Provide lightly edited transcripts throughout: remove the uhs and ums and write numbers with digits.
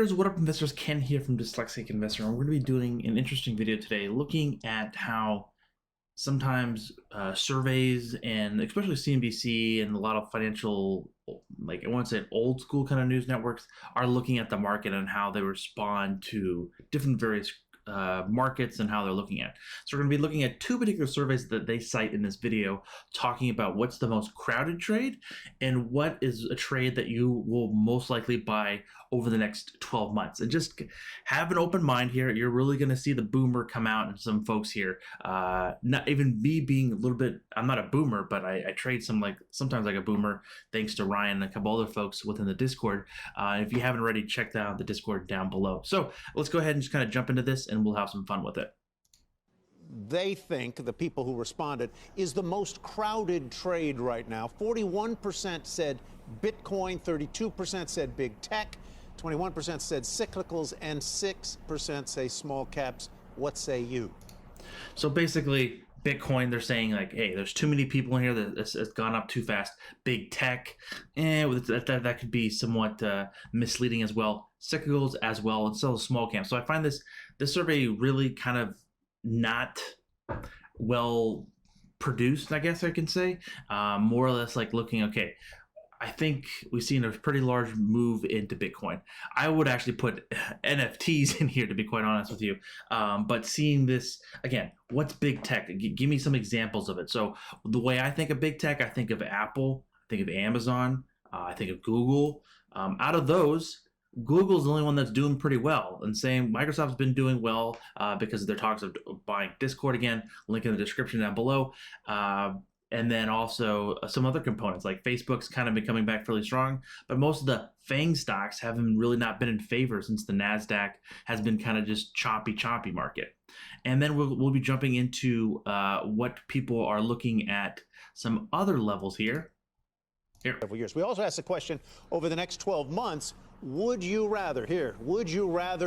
traders, what up investors? Ken here from Dyslexic Investor, and we're going to be doing an interesting video today looking at how sometimes surveys and especially CNBC and a lot of financial, like I want to say old school kind of news networks, are looking at the market and how they respond to different various markets and how they're looking at. So we're going to be looking at two particular surveys that they cite in this video, talking about what's the most crowded trade and what is a trade that you will most likely buy over the next 12 months. And just have an open mind here. You're really going to see the boomer come out and some folks here. Not even me being a little bit, I'm not a boomer, but I trade sometimes like a boomer, thanks to Ryan and a couple other folks within the Discord. If you haven't already, checked out the Discord down below. So let's go ahead and just kind of jump into this and we'll have some fun with it. They think, the people who responded, is the most crowded trade right now. 41% said Bitcoin, 32% said big tech, 21% said cyclicals, and 6% say small caps. What say you? So basically, Bitcoin, they're saying like, hey, there's too many people in here that it's gone up too fast. Big tech, that could be somewhat misleading as well. Cyclicals as well, and so small caps. So I find this survey really kind of not well produced, I guess I can say. More or less like looking, okay, I think we've seen a pretty large move into Bitcoin. I would actually put NFTs in here, to be quite honest with you. But seeing this, again, what's big tech? Give me some examples of it. So the way I think of big tech, I think of Apple, I think of Amazon, I think of Google. Out of those, Google's the only one that's doing pretty well. And same, Microsoft's been doing well because of their talks of buying Discord again, link in the description down below. And then also some other components like Facebook's kind of been coming back fairly strong, but most of the FANG stocks haven't really not been in favor since the NASDAQ has been kind of just choppy market. And then we'll be jumping into what people are looking at some other levels here. Several years. We also asked the question, over the next 12 months, would you rather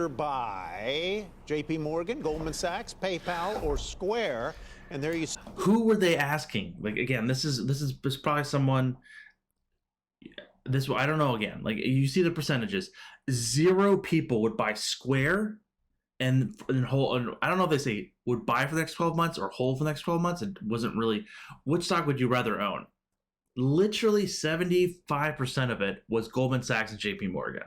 buy JP Morgan, Goldman Sachs, PayPal, or Square? And there you see. Who were they asking? Like, again, this is probably someone, I don't know, again, like you see the percentages. 0 people would buy Square and hold. I don't know if they say would buy for the next 12 months or hold for the next 12 months. It wasn't really, which stock would you rather own? Literally 75% of it was Goldman Sachs and JP Morgan.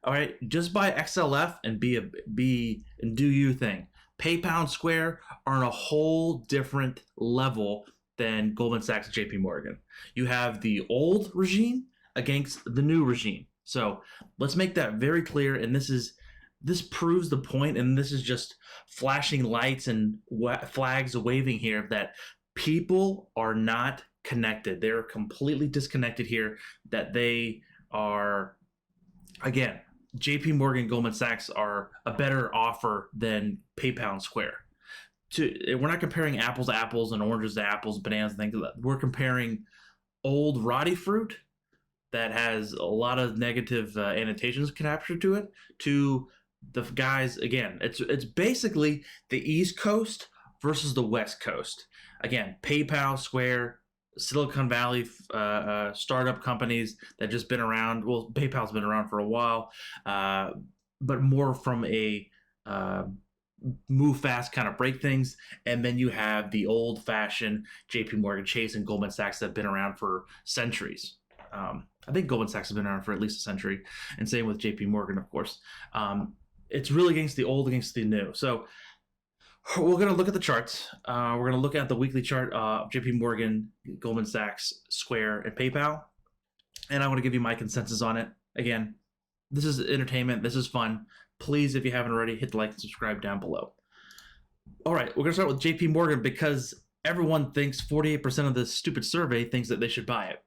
All right, just buy XLF and and do you thing. PayPal and Square are on a whole different level than Goldman Sachs and JP Morgan. You have the old regime against the new regime. So let's make that very clear. And this proves the point, and this is just flashing lights and flags waving here that people are not connected. They're completely disconnected here, that they are, again, JP Morgan, Goldman Sachs are a better offer than PayPal and Square. We're not comparing apples to apples and oranges to apples, bananas and things like that. We're comparing old rotty fruit that has a lot of negative annotations captured to it to the guys. Again, it's basically the East Coast versus the West Coast. Again, PayPal, Square, Silicon Valley startup companies that just been around. Well, PayPal's been around for a while, but more from a move fast, kind of break things. And then you have the old-fashioned JP Morgan Chase and Goldman Sachs that have been around for centuries. I think Goldman Sachs has been around for at least a century, and same with JP Morgan, of course. It's really against the old against the new. So we're going to look at the charts. We're going to look at the weekly chart of JP Morgan, Goldman Sachs, Square, and PayPal. And I want to give you my consensus on it. Again, this is entertainment. This is fun. Please, if you haven't already, hit the like and subscribe down below. All right, we're going to start with JP Morgan because everyone thinks 48% of this stupid survey thinks that they should buy it.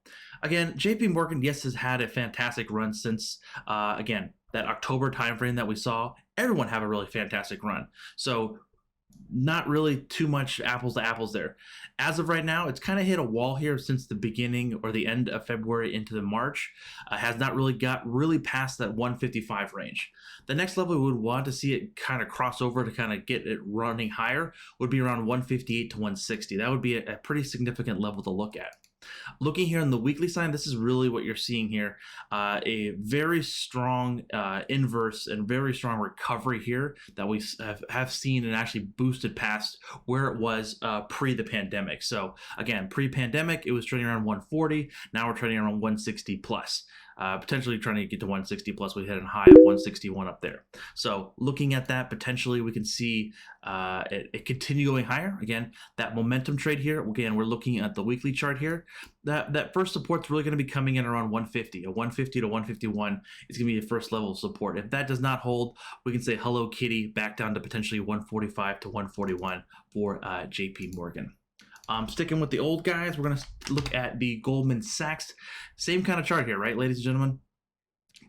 Again, JP Morgan, yes, has had a fantastic run since, again, that October timeframe that we saw. Everyone have a really fantastic run. So not really too much apples to apples there. As of right now, it's kind of hit a wall here since the beginning or the end of February into the March. Has not really got past that 155 range. The next level we would want to see it kind of cross over to kind of get it running higher would be around 158 to 160. That would be a pretty significant level to look at. Looking here on the weekly side, this is really what you're seeing here. A very strong inverse and very strong recovery here that we have seen and actually boosted past where it was pre the pandemic. So again, pre-pandemic, it was trading around 140. Now we're trading around 160 plus. Potentially trying to get to 160 plus. We hit a high of 161 up there. So looking at that, potentially we can see it continue going higher. Again, that momentum trade here. Again, we're looking at the weekly chart here. That first support's really going to be coming in around 150. A 150 to 151 is going to be the first level of support. If that does not hold, we can say hello kitty back down to potentially 145 to 141 for JP Morgan. Sticking with the old guys, we're going to look at the Goldman Sachs. Same kind of chart here, right, ladies and gentlemen?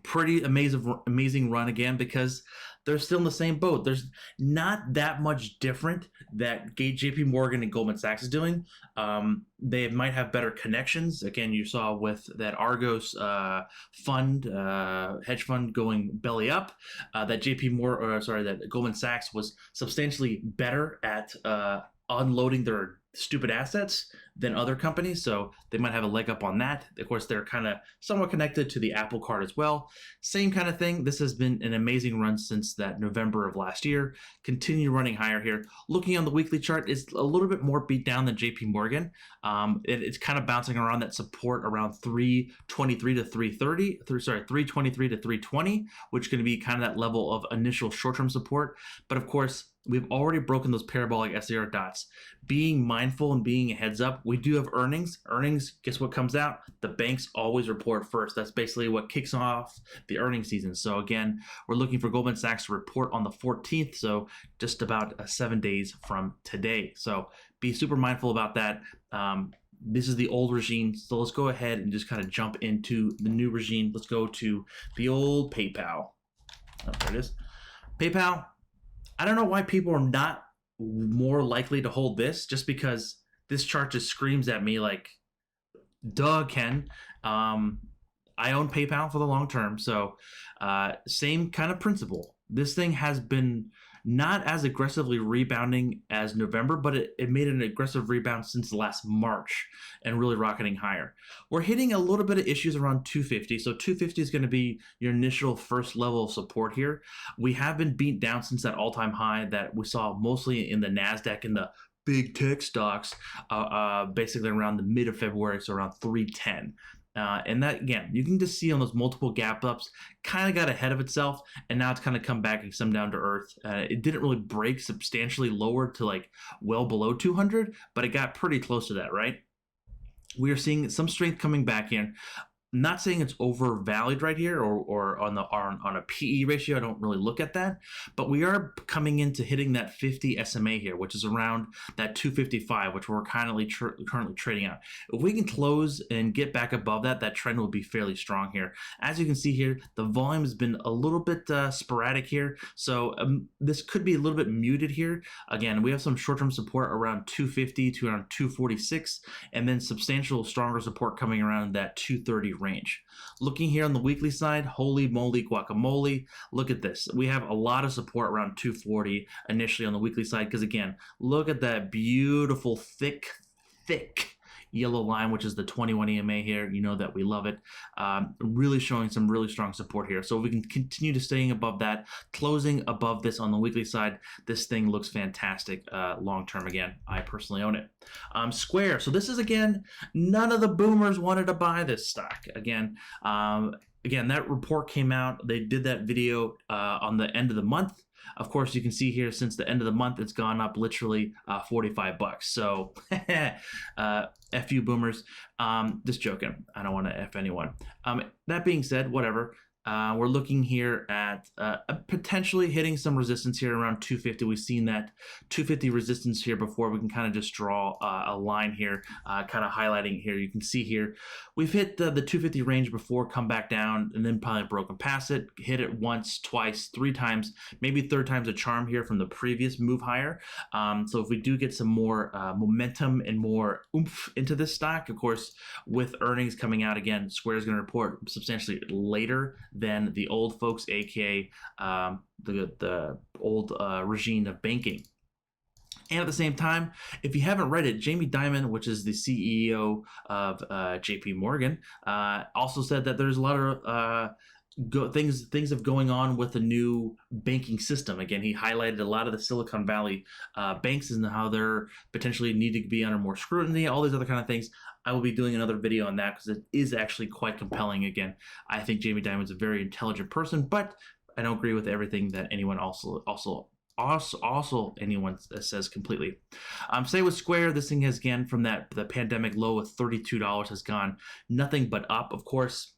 Pretty amazing run again, because they're still in the same boat. There's not that much different that JP Morgan and Goldman Sachs is doing. They might have better connections. Again, you saw with that Argos fund, hedge fund going belly up, that Goldman Sachs was substantially better at unloading their stupid assets than other companies, so they might have a leg up on that. Of course, they're kind of somewhat connected to the Apple Card as well. Same kind of thing. This has been an amazing run since that November of last year. Continue running higher here. Looking on the weekly chart, is a little bit more beat down than JP Morgan. It's kind of bouncing around that support around 323 to 330. 323 to 320, which is going to be kind of that level of initial short-term support. But of course, we've already broken those parabolic SAR dots. Being mindful and being a heads up, we do have earnings. Earnings, guess what comes out? The banks always report first. That's basically what kicks off the earnings season. So again, we're looking for Goldman Sachs to report on the 14th, so just about 7 days from today. So be super mindful about that. This is the old regime, so let's go ahead and just kind of jump into the new regime. Let's go to the old PayPal. Oh, there it is. PayPal. I don't know why people are not more likely to hold this, just because this chart just screams at me like, duh, Ken. I own PayPal for the long term, so same kind of principle. This thing has been not as aggressively rebounding as November, but it made an aggressive rebound since last March and really rocketing higher. We're hitting a little bit of issues around 250. So 250 is going to be your initial first level of support here. We have been beat down since that all-time high that we saw mostly in the NASDAQ and the big tech stocks, basically around the mid of February, so around 310. And that, again, you can just see on those multiple gap ups, kind of got ahead of itself, and now it's kind of come back and some down to earth. It didn't really break substantially lower to like well below 200, but it got pretty close to that, right? We are seeing some strength coming back in. Not saying it's overvalued right here or on a PE ratio. I don't really look at that, but we are coming into hitting that 50 SMA here, which is around that 255, which we're currently trading out. If we can close and get back above that, that trend will be fairly strong here. As you can see here, the volume has been a little bit sporadic here, so this could be a little bit muted here. Again, we have some short-term support around 250 to around 246, and then substantial stronger support coming around that 230 range. Looking here on the weekly side, holy moly guacamole, look at this. We have a lot of support around 240 initially on the weekly side, because again, look at that beautiful thick yellow line, which is the 21 EMA here. You know that we love it. Really showing some really strong support here. So if we can continue to staying above that, closing above this on the weekly side, this thing looks fantastic long term. Again, I personally own it. Square. So this is, again, none of the boomers wanted to buy this stock. Again, that report came out. They did that video on the end of the month. Of course, you can see here since the end of the month, it's gone up literally $45. So, F you boomers. Just joking. I don't want to F anyone. That being said, whatever. We're looking here at potentially hitting some resistance here around 250. We've seen that 250 resistance here before. We can kind of just draw a line here, kind of highlighting here. You can see here, we've hit the 250 range before, come back down, and then probably broken past it, hit it once, twice, 3 times, maybe 3rd time's a charm here from the previous move higher. So if we do get some more momentum and more oomph into this stock, of course, with earnings coming out again, Square is going to report substantially later than the old folks, aka the old regime of banking. And at the same time, if you haven't read it, Jamie Dimon, which is the CEO of JP Morgan, also said that there's a lot of things have going on with the new banking system. Again, he highlighted a lot of the Silicon Valley banks and how they're potentially need to be under more scrutiny, all these other kind of things. I will be doing another video on that because it is actually quite compelling. Again, I think Jamie Dimon's a very intelligent person, but I don't agree with everything that anyone also anyone says completely. Say with Square, this thing has, again, from the pandemic low of $32 has gone nothing but up. Of course,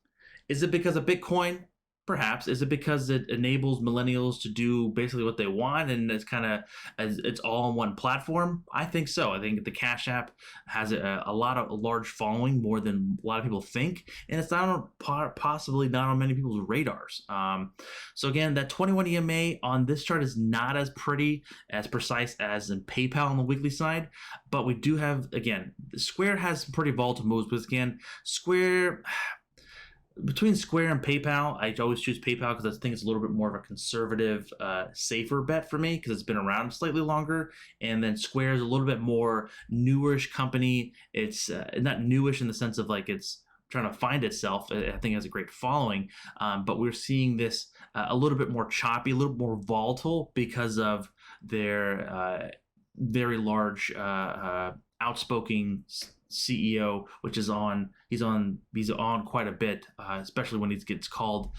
is it because of Bitcoin? Perhaps. Is it because it enables millennials to do basically what they want and it's kind of it's all on one platform? I think so. I think the Cash App has a large following, more than a lot of people think, and it's not possibly not on many people's radars. So again, that 21 EMA on this chart is not as precise as in PayPal on the weekly side, but we do have, again, Square has some pretty volatile moves, but again, between Square and PayPal, I always choose PayPal because I think it's a little bit more of a conservative, safer bet for me because it's been around slightly longer. And then Square is a little bit more newish company. It's not newish in the sense of like it's trying to find itself. I think it has a great following, but we're seeing this a little bit more choppy, a little more volatile because of their very large, outspoken CEO, which is he's on quite a bit, especially when he gets called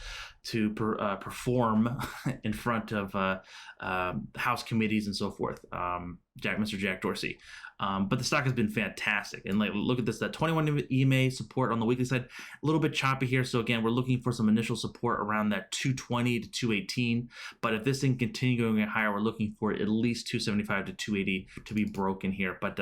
to perform in front of House committees and so forth. Mr. Jack Dorsey. But the stock has been fantastic. And like, look at this, that 21 EMA support on the weekly side, a little bit choppy here. So again, we're looking for some initial support around that 220 to 218. But if this thing continues going higher, we're looking for at least 275 to 280 to be broken here. But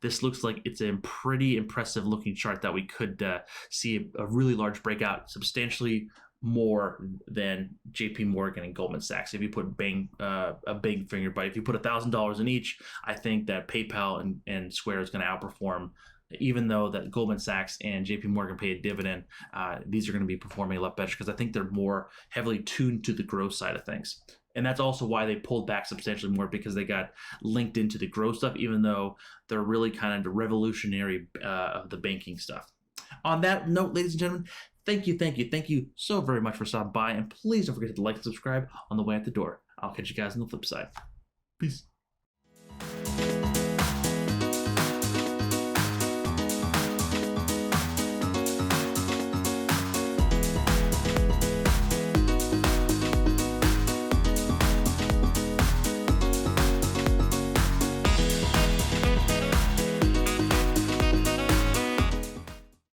this looks like it's a pretty impressive looking chart that we could see a really large breakout, substantially more than JP Morgan and Goldman Sachs. If you put a big finger, but if you put $1,000 in each, I think that PayPal and Square is going to outperform. Even though that Goldman Sachs and JP Morgan pay a dividend, these are going to be performing a lot better because I think they're more heavily tuned to the growth side of things. And that's also why they pulled back substantially more, because they got linked into the growth stuff, even though they're really kind of the revolutionary of the banking stuff. On that note, ladies and gentlemen, thank you so very much for stopping by, and please don't forget to like and subscribe on the way out the door. I'll catch you guys on the flip side. Peace.